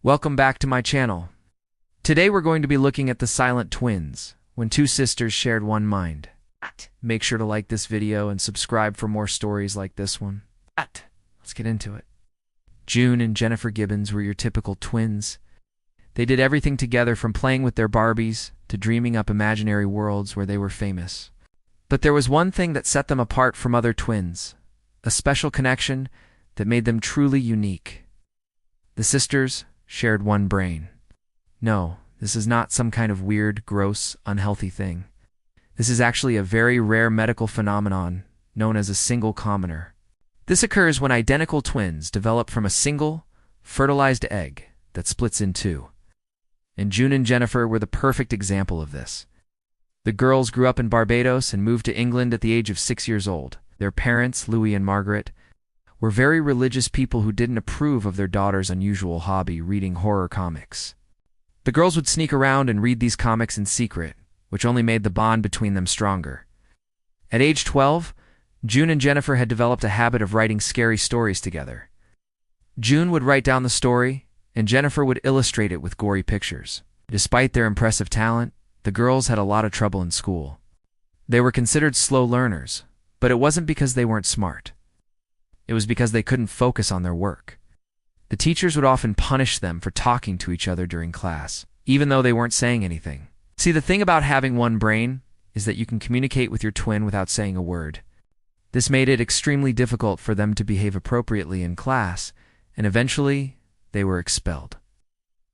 Welcome back to my channel. Today we're going to be looking at the silent twins, when two sisters shared one mind. Make sure to like this video and subscribe for more stories like this one. Let's get into it. June and Jennifer Gibbons were your typical twins. They did everything together from playing with their Barbies to dreaming up imaginary worlds where they were famous. But there was one thing that set them apart from other twins, a special connection that made them truly unique. The sisters shared one brain. No, this is not some kind of weird, gross, unhealthy thing. This is actually a very rare medical phenomenon known as a single commoner. This occurs when identical twins develop from a single, fertilized egg that splits in two. And June and Jennifer were the perfect example of this. The girls grew up in Barbados and moved to England at the age of 6 years old. Their parents, Louis and Margaret, were very religious people who didn't approve of their daughter's unusual hobby, reading horror comics. The girls would sneak around and read these comics in secret, which only made the bond between them stronger. At age 12, June and Jennifer had developed a habit of writing scary stories together. June would write down the story, and Jennifer would illustrate it with gory pictures. Despite their impressive talent, the girls had a lot of trouble in school. They were considered slow learners, but it wasn't because they weren't smart. It was because they couldn't focus on their work. The teachers would often punish them for talking to each other during class, even though they weren't saying anything. See, the thing about having one brain is that you can communicate with your twin without saying a word. This made it extremely difficult for them to behave appropriately in class, and eventually, they were expelled.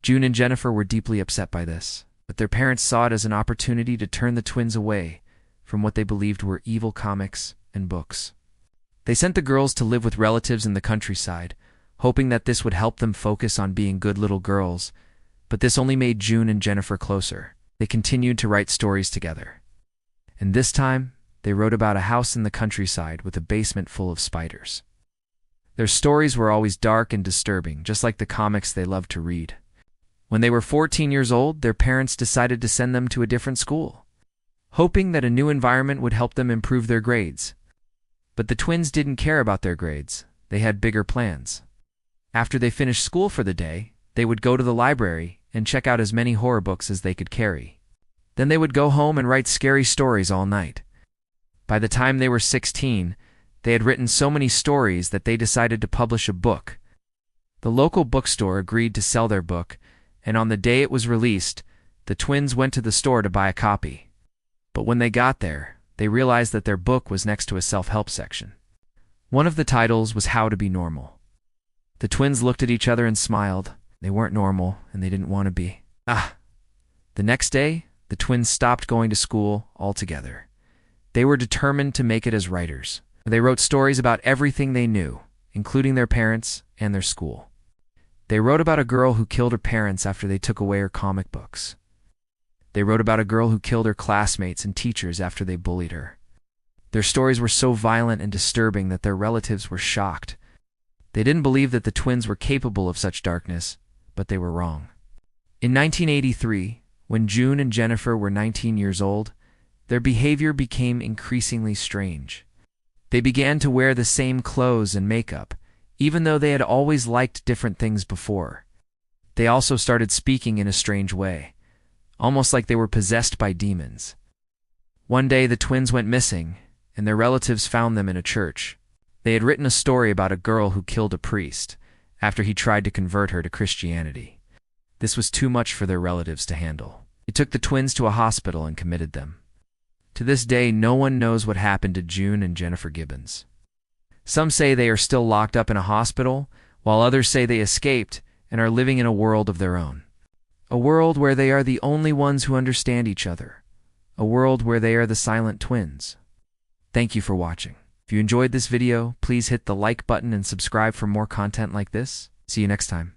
June and Jennifer were deeply upset by this, but their parents saw it as an opportunity to turn the twins away from what they believed were evil comics and books. They sent the girls to live with relatives in the countryside, hoping that this would help them focus on being good little girls, but this only made June and Jennifer closer. They continued to write stories together. And this time, they wrote about a house in the countryside with a basement full of spiders. Their stories were always dark and disturbing, just like the comics they loved to read. When they were 14 years old, their parents decided to send them to a different school, hoping that a new environment would help them improve their grades. But the twins didn't care about their grades. They had bigger plans. After they finished school for the day, they would go to the library and check out as many horror books as they could carry. Then they would go home and write scary stories all night. By the time they were 16, they had written so many stories that they decided to publish a book. The local bookstore agreed to sell their book, and on the day it was released, the twins went to the store to buy a copy. But when they got there, they realized that their book was next to a self-help section. One of the titles was How to Be Normal. The twins looked at each other and smiled. They weren't normal, and they didn't want to be. The next day, the twins stopped going to school altogether. They were determined to make it as writers. They wrote stories about everything they knew, including their parents and their school. They wrote about a girl who killed her parents after they took away her comic books. They wrote about a girl who killed her classmates and teachers after they bullied her. Their stories were so violent and disturbing that their relatives were shocked. They didn't believe that the twins were capable of such darkness, but they were wrong. In 1983, when June and Jennifer were 19 years old, their behavior became increasingly strange. They began to wear the same clothes and makeup, even though they had always liked different things before. They also started speaking in a strange way, almost like they were possessed by demons. One day the twins went missing, and their relatives found them in a church. They had written a story about a girl who killed a priest after he tried to convert her to Christianity. This was too much for their relatives to handle. They took the twins to a hospital and committed them. To this day, no one knows what happened to June and Jennifer Gibbons. Some say they are still locked up in a hospital, while others say they escaped and are living in a world of their own. A world where they are the only ones who understand each other. A world where they are the silent twins. Thank you for watching. If you enjoyed this video, please hit the like button and subscribe for more content like this. See you next time.